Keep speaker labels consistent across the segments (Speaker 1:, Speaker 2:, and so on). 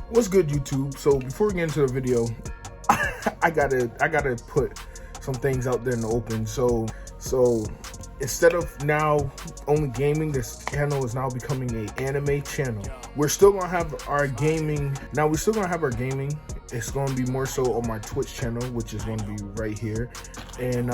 Speaker 1: What's good, YouTube? So before we get into the video, I gotta put some things out there in the open. So instead of now only gaming, this channel is now becoming an anime channel. We're still gonna have our gaming. Now we're still gonna have our gaming. It's gonna be more so on my Twitch channel, which is gonna be right here. And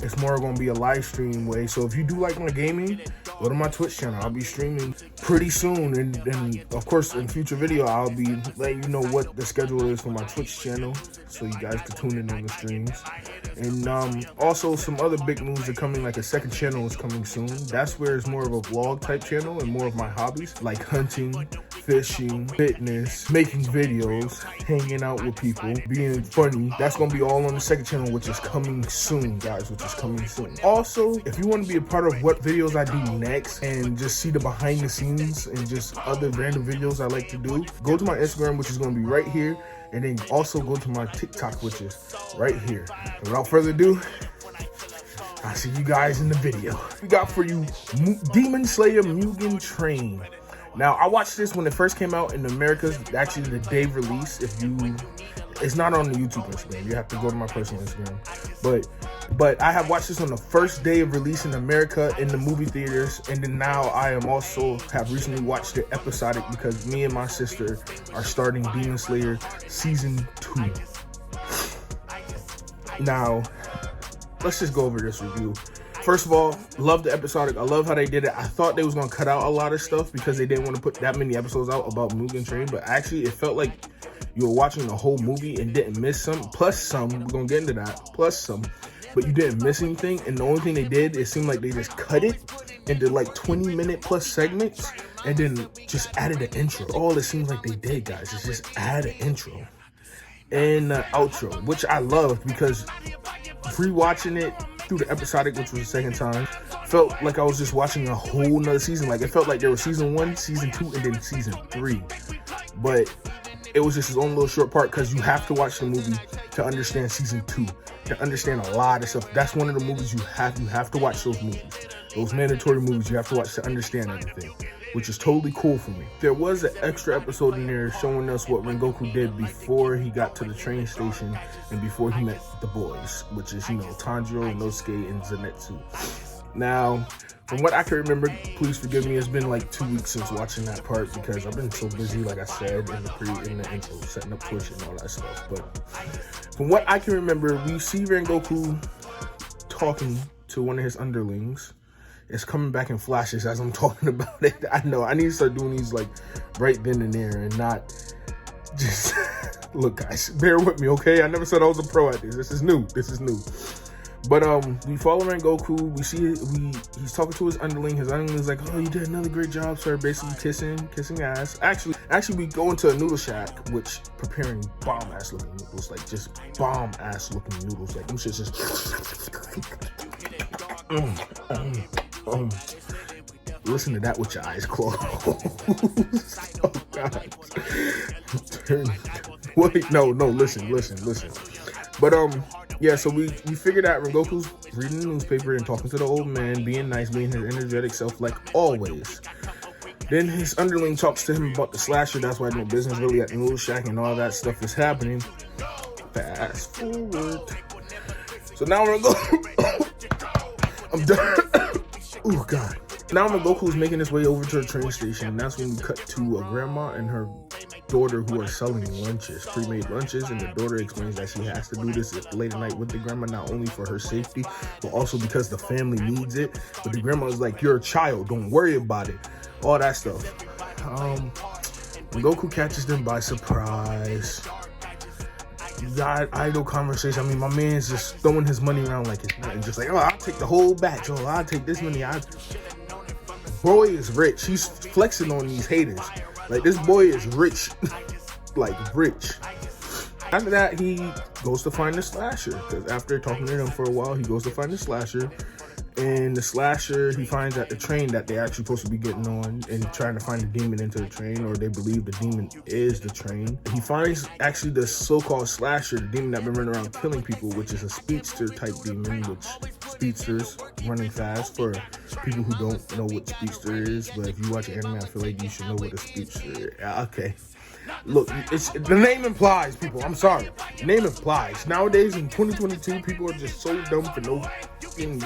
Speaker 1: it's more gonna be a live stream way. So if you do like my gaming, go to my Twitch channel. I'll be streaming pretty soon. And of course, in future video, I'll be letting you know what the schedule is for my Twitch channel, so you guys can tune in on the streams. And also some other big moves are coming, like a second channel is coming soon. That's where it's more of a vlog type channel and more of my hobbies, like hunting, fishing, fitness, making videos, hanging out with people, being funny. That's gonna be all on the second channel, which is coming soon, guys, which is coming soon. Also, if you want to be a part of what videos I do next and just see the behind the scenes and just other random videos I like to do, go to my Instagram, which is gonna be right here, and then also go to my TikTok, which is right here. And without further ado, I'll see you guys in the video. We got for you Demon Slayer Mugen Train. Now, I watched this when it first came out in America, actually the day of release. It's not on the YouTube Instagram. You have to go to my personal Instagram. But I have watched this on the first day of release in America in the movie theaters, and then now I am also have recently watched it episodic because me and my sister are starting Demon Slayer season 2. Now, let's just go over this review. First of all, love the episodic. I love how they did it. I thought they was gonna cut out a lot of stuff because they didn't want to put that many episodes out about Mugen Train, but actually it felt like you were watching the whole movie and didn't miss some, plus some, we're gonna get into that, plus some, but you didn't miss anything. And the only thing they did, it seemed like they just cut it into like 20-minute plus segments and then just added an intro. All it seems like they did, guys, is just add an intro and the outro, which I loved because rewatching it through the episodic, which was the second time, felt like I was just watching a whole nother season. Like it felt like there was season 1, season 2, and then season 3. But it was just his own little short part because you have to watch the movie to understand season 2, to understand a lot of stuff. That's one of the movies you have to watch those movies. Those mandatory movies you have to watch to understand everything, which is totally cool for me. There was an extra episode in there showing us what Rengoku did before he got to the train station and before he met the boys, which is, you know, Tanjiro, Inosuke, and Zenitsu. Now, from what I can remember, please forgive me, it's been like 2 weeks since watching that part because I've been so busy, like I said, in the intro, setting up Twitch and all that stuff. But from what I can remember, we see Rengoku talking to one of his underlings. It's coming back in flashes as I'm talking about it. I know, I need to start doing these like right then and there and not just, look guys, bear with me, okay? I never said I was a pro at this. This is new. But we follow Rengoku, we see he's talking to his underling. His underling's like, oh, you did another great job, sir, basically kissing ass. Actually we go into a noodle shack, which preparing bomb ass looking noodles, like just bomb ass looking noodles. Like them shit's just listen to that with your eyes closed. Oh God. Wait, no, listen. But yeah, so we figured out Rengoku's reading the newspaper and talking to the old man, being nice, being his energetic self like always. Then his underling talks to him about the slasher. That's why no business really at the noodle shack and all that stuff is happening. Fast forward. So now Rengoku I'm done. Oh God. Now Rengoku's making his way over to the train station, and that's when we cut to a grandma and her daughter who are selling lunches, pre-made lunches, and the daughter explains that she has to do this late at night with the grandma, not only for her safety, but also because the family needs it. But the grandma is like, you're a child, don't worry about it. All that stuff. Rengoku catches them by surprise. God, idle conversation. I mean, my man's just throwing his money around like it's nothing. Just like, oh, I'll take the whole batch. Oh, I'll take this money. Boy is rich. He's flexing on these haters. Like, this boy is rich. Like, rich. After that, he goes to find the slasher. Because after talking to him for a while, he goes to find the slasher. And the slasher, he finds at the train that they're actually supposed to be getting on and trying to find the demon into the train, or they believe the demon is the train. He finds actually the so-called slasher, the demon that been running around killing people, which is a speedster type demon, which speedsters running fast for people who don't know what speedster is. But if you watch anime, I feel like you should know what a speedster is. Okay. Look, the name implies, people. I'm sorry. The name implies. Nowadays in 2022, people are just so dumb for no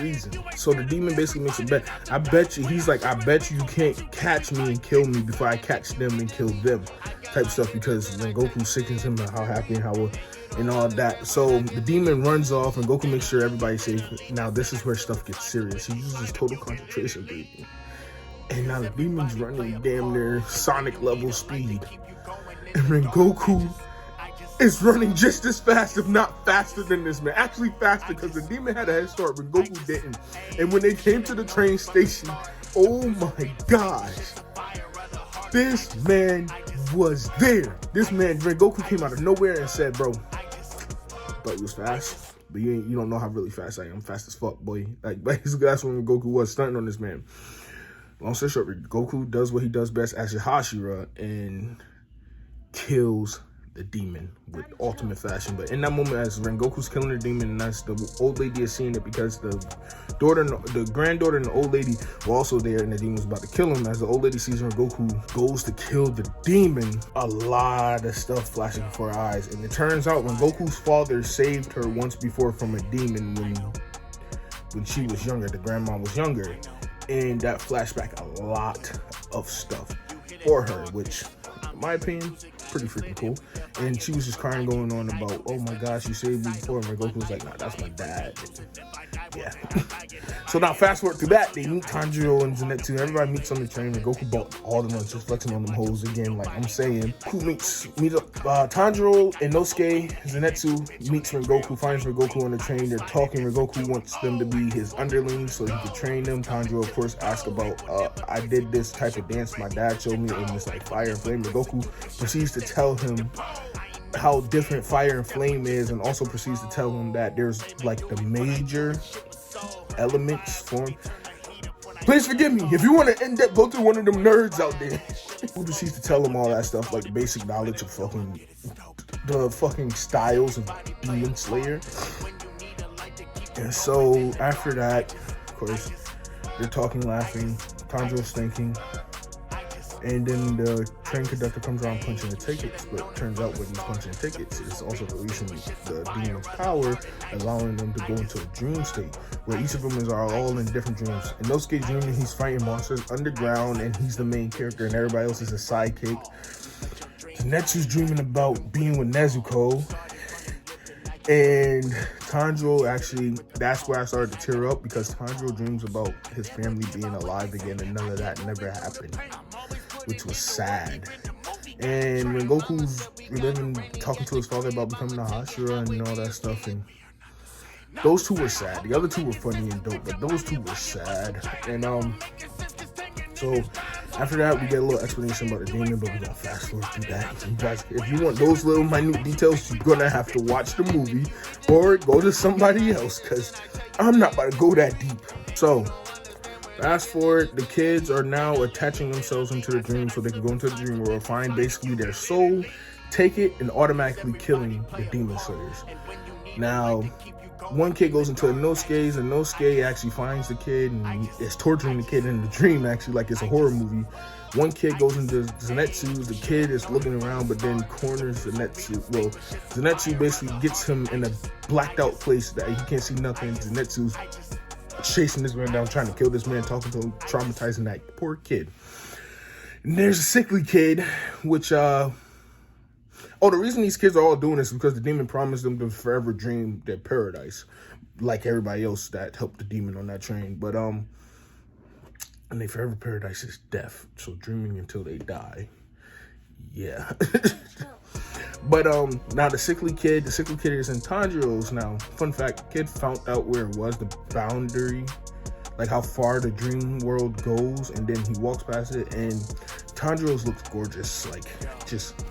Speaker 1: reason. So the demon basically makes a bet. I bet you, he's like, I bet you can't catch me and kill me before I catch them and kill them, type stuff. Because when Goku sickens him and how happy and how and all that. So the demon runs off and Goku makes sure everybody's safe. Now this is where stuff gets serious. He uses total concentration breathing. And now the demon's running damn near Sonic level speed. And then Goku is running just as fast, if not faster than this man. Actually faster, because the demon had a head start, but Goku didn't. And when they came to the train station, oh my gosh, this man was there. This man, when Goku came out of nowhere and said, bro, I thought you was fast, but you don't know how really fast I am. I'm fast as fuck, boy. Like, basically, that's when Goku was stunting on this man. Long story short, Goku does what he does best as Hashira and kills the demon with ultimate fashion. But in that moment, as Rengoku's killing the demon, and as the old lady is seeing it, because the granddaughter and the old lady were also there, and the demon was about to kill him. As the old lady sees Rengoku goes to kill the demon, a lot of stuff flashing before her eyes. And it turns out Rengoku's father saved her once before from a demon when she was younger. The grandma was younger, and that flashback a lot of stuff for her, which, in my opinion, pretty freaking cool. And she was just crying, going on about, oh my gosh, you saved me before. And Goku was like, nah, that's my dad. Yeah. So now fast forward to that, they meet Tanjiro and Zenitsu. Everybody meets on the train, and Goku bought all the lunch, just flexing on them hoes again, like I'm saying. Who meets up Tanjiro and Nosuke. Zenitsu meets Rengoku, finds Rengoku on the train. They're talking. Rengoku wants them to be his underlings so he can train them. Tanjiro, of course, asks about, I did this type of dance my dad showed me, and it's like fire and flame. Rengoku proceeds to tell him how different fire and flame is, and also proceeds to tell him that there's like the major elements form. Please forgive me if you want to end up go to one of them nerds out there who proceeds to tell him all that stuff, like the basic knowledge of the fucking styles of Demon Slayer. And so after that, of course, they're talking, laughing, Tanjiro's thinking. And then the train conductor comes around punching the tickets, but it turns out when he's punching the tickets, it's also releasing the demon's power, allowing them to go into a dream state, where each of them are all in different dreams. In Nosuke's dreaming, he's fighting monsters underground, and he's the main character, and everybody else is a sidekick. Zenitsu's dreaming about being with Nezuko, and Tanjiro, actually, that's where I started to tear up, because Tanjiro dreams about his family being alive again, and none of that never happened, which was sad. And when Goku's reliving, talking to his father about becoming a Hashira and all that stuff, and those two were sad. The other two were funny and dope, but those two were sad. And so after that, we get a little explanation about the demon, but we're gonna fast forward through that. You guys, if you want those little minute details, you're gonna have to watch the movie or go to somebody else, because I'm not about to go that deep. So fast forward, the kids are now attaching themselves into the dream so they can go into the dream world, find basically their soul, take it, and automatically killing the demon slayers. Now, one kid goes into Inosuke's, and Inosuke actually finds the kid and is torturing the kid in the dream, actually, like it's a horror movie. One kid goes into Zenitsu's, the kid is looking around, but then corners Zenitsu. Well, Zenitsu basically gets him in a blacked out place that he can't see nothing. Zenitsu's chasing this man down, trying to kill this man, talking to him, traumatizing that poor kid. And there's a sickly kid, which, the reason these kids are all doing this is because the demon promised them to forever dream their paradise, like everybody else that helped the demon on that train. But, and their forever paradise is death, so dreaming until they die. Yeah. But now the sickly kid is in Tanjiro's now. Fun fact, kid found out where it was, the boundary, like how far the dream world goes, and then he walks past it, and Tanjiro's looks gorgeous, like just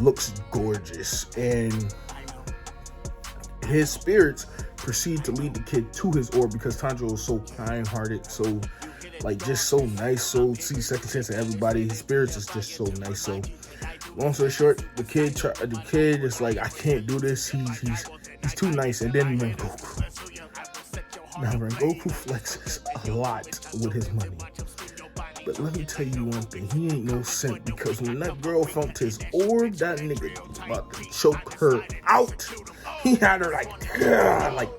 Speaker 1: looks gorgeous. And his spirits proceed to lead the kid to his orb because Tanjiro is so kind-hearted, so like just so nice, so see second chance at everybody. His spirits is just so nice. So long story short, the kid is like, I can't do this. He's too nice. And then Rengoku. Now Rengoku flexes a lot with his money. But let me tell you one thing, he ain't no simp, because when that girl found his orb, that nigga was about to choke her out. He had her like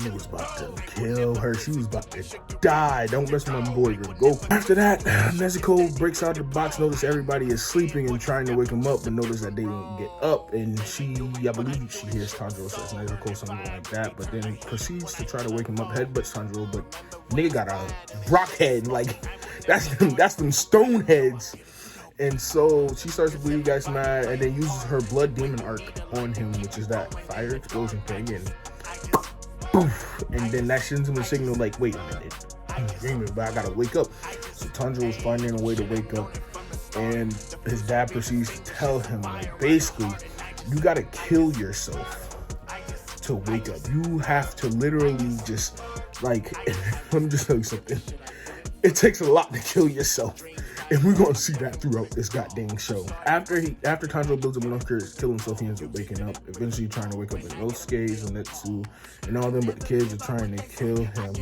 Speaker 1: he was about to kill her. She was about to die. Don't mess with my boy Rengoku. After that, Nezuko breaks out of the box, notice everybody is sleeping and trying to wake him up, but notice that they don't get up, and I believe she hears Tanjiro says Nezuko, something like that, but then proceeds to try to wake him up, headbutts Tanjiro, but nigga got a rock head, like that's them stone heads. And so she starts to bleed, guys mad, and then uses her blood demon arc on him, which is that fire explosion thing, and poof, and then that sends him a signal like, wait a minute, I'm dreaming, but I gotta wake up. So Tanjiro is finding a way to wake up, and his dad proceeds to tell him, like, basically, you gotta kill yourself to wake up. You have to literally just, like, let me just tell you something. It takes a lot to kill yourself. And we're gonna see that throughout this goddamn show. After Tanjiro builds up enough courage to kill himself, he ends up waking up, eventually trying to wake up with Inosuke, Zenitsu, and all them, but the kids are trying to kill him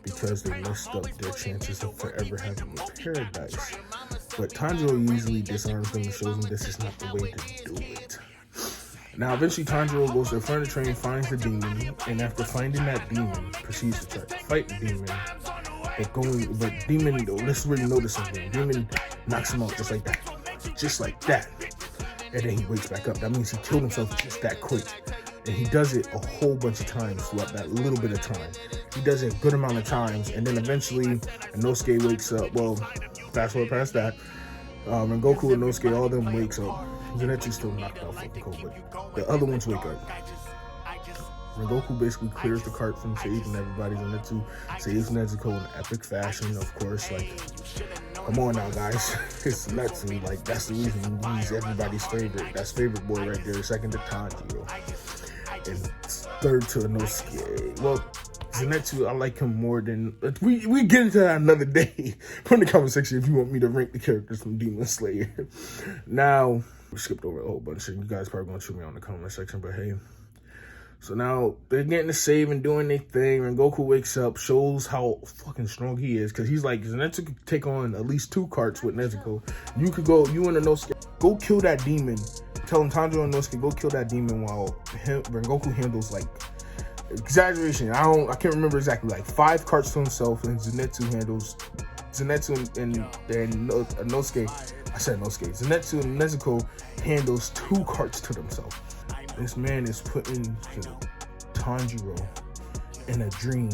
Speaker 1: because they messed up their chances of forever having a paradise. But Tanjiro easily disarms them and shows them this is not the way to do it. Now, eventually Tanjiro goes to the front of the train, finds the demon, and after finding that demon, proceeds to try to fight the demon. But demon, let's really notice something. Demon knocks him out just like that, and then he wakes back up. That means he killed himself just that quick, and he does it a whole bunch of times throughout that little bit of time. He does it a good amount of times, and then eventually Inosuke wakes up. Well, fast forward past that, Rengoku and Inosuke, all of them wakes up. Zenitsu's still knocked out for the cold, but the other ones wake up. Rengoku basically clears the cart from saving everybody. Zenitsu saves Nezuko in epic fashion, of course. Like, come on now, guys. It's Zenitsu. Like, that's the reason he's everybody's favorite. That's favorite boy right there. Second to Tanjiro. And third to Inosuke. Well, Zenitsu, I like him more than... We get into that another day. Put in the comment section if you want me to rank the characters from Demon Slayer. Now, we skipped over a whole bunch, and you guys probably going to shoot me on the comment section, but hey... So now they're getting the save and doing their thing, and Goku wakes up, shows how fucking strong he is, because he's like, Zenitsu could take on at least 2 carts with Nezuko. You and Inosuke, go kill that demon. Tell him Tanjiro and Inosuke, go kill that demon while Rengoku handles, like, exaggeration. I can't remember exactly, like 5 carts to himself, and Zenitsu and Inosuke. I said Inosuke. Zenitsu and Nezuko handles 2 carts to themselves. This man is putting Tanjiro in a dream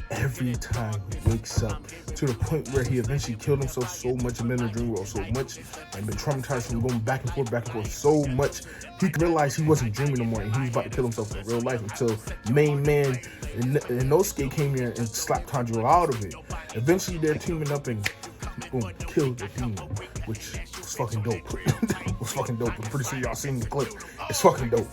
Speaker 1: every time he wakes up, to the point where he eventually killed himself so much and been in a dream world so much and been traumatized from going back and forth so much, he realized he wasn't dreaming no more and he was about to kill himself in real life, until main man Inosuke came here and slapped Tanjiro out of it. Eventually they're teaming up and boom, killed the demon, which was fucking dope. It was fucking dope. I'm pretty sure y'all seen the clip. It's fucking dope.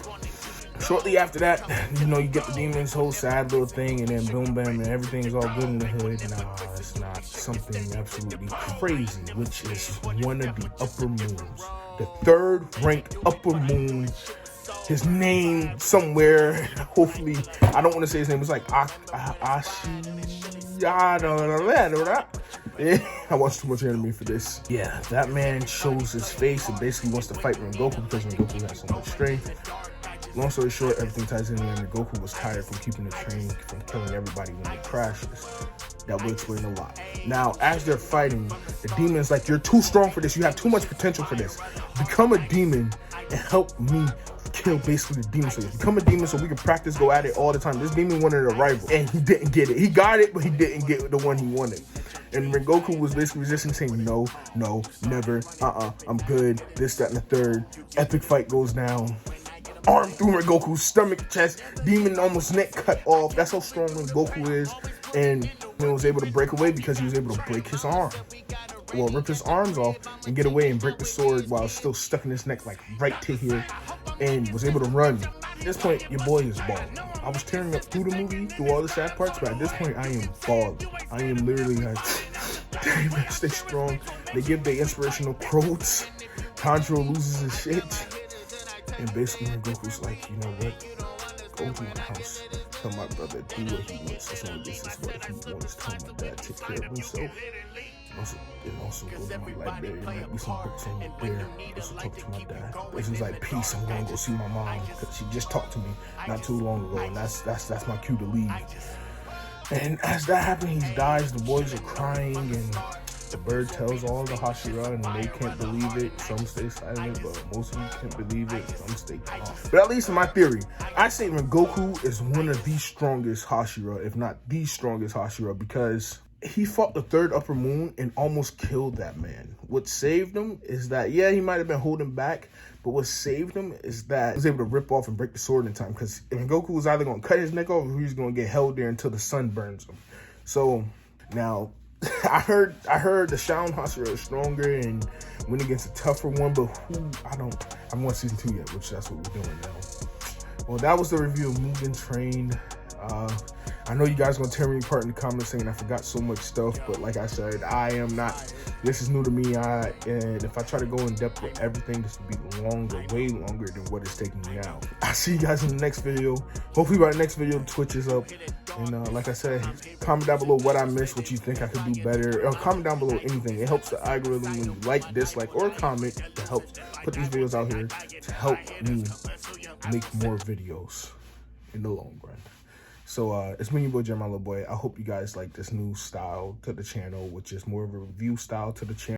Speaker 1: Shortly after that, you get the demon's whole sad little thing, and then boom, bam, and everything's all good in the hood. Nah, it's not. Something absolutely crazy, which is one of the upper moons. The 3rd rank upper moon. His name somewhere, hopefully, I don't want to say his name. It's like I watched too much anime for this. Yeah, that man shows his face and basically wants to fight Rengoku because Rengoku has so much strength. Long story short, everything ties in, and Rengoku was tired from keeping the train from killing everybody when it crashes. That will explain a lot. Now, as they're fighting, the demon's like, you're too strong for this. You have too much potential for this. Become a demon and help me kill basically the demon slayer. Become a demon so we can practice, go at it all the time. This demon wanted a rival, and he didn't get it. He got it, but he didn't get the one he wanted. And Rengoku was basically resisting, saying, no, never, I'm good, this, that, and the third. Epic fight goes down. Arm through Rengoku's stomach, chest, demon almost neck cut off. That's how strong Rengoku is. And he was able to break away because he was able to break his arm. Well, rip his arms off and get away and break the sword while it's still stuck in his neck, like right to here. and was able to run. At this point, your boy is balling. I was tearing up through the movie, through all the sad parts, but at this point, I am balling. I am literally like, damn, man, stay strong. They give their inspirational quotes. Tanjiro loses his shit. And basically, Goku's like, you know what? Go to my house. Tell my brother do what he wants. As long as this is what he wants. Tell my dad take care of himself. And also go to my library. There might be some books on there. Also talk to my dad. This is like, peace. I'm going to go see my mom because she just talked to me not too long ago, and that's my cue to leave. And as that happens, he dies. The boys are crying, and the bird tells all the Hashira, and they can't believe it. Some stay silent, but most of them can't believe it. Some stay calm. But at least in my theory, I say Goku is one of the strongest Hashira, if not the strongest Hashira, because he fought the third upper moon and almost killed that man. What saved him is that, yeah, he might have been holding back, but what saved him is that he was able to rip off and break the sword in time. Because Goku was either going to cut his neck off or he was going to get held there until the sun burns him. So now, I heard the Shaolin Hashira is stronger and went against a tougher one, but who, I haven't watched season 2 yet, which that's what we're doing now. Well, that was the review of Mugen Train. I know you guys gonna tear me apart in the comments saying I forgot so much stuff, but like I said, I am not. This is new to me, and if I try to go in depth with everything, this will be longer, way longer than what it's taking me now. I'll see you guys in the next video. Hopefully by the next video, Twitch is up. And like I said, comment down below what I missed, what you think I could do better. Or comment down below anything. It helps the algorithm when you like, dislike, or comment. It helps put these videos out here to help me make more videos in the long run. So it's me, your boy, Jeremiah, little boy. I hope you guys like this new style to the channel, which is more of a review style to the channel.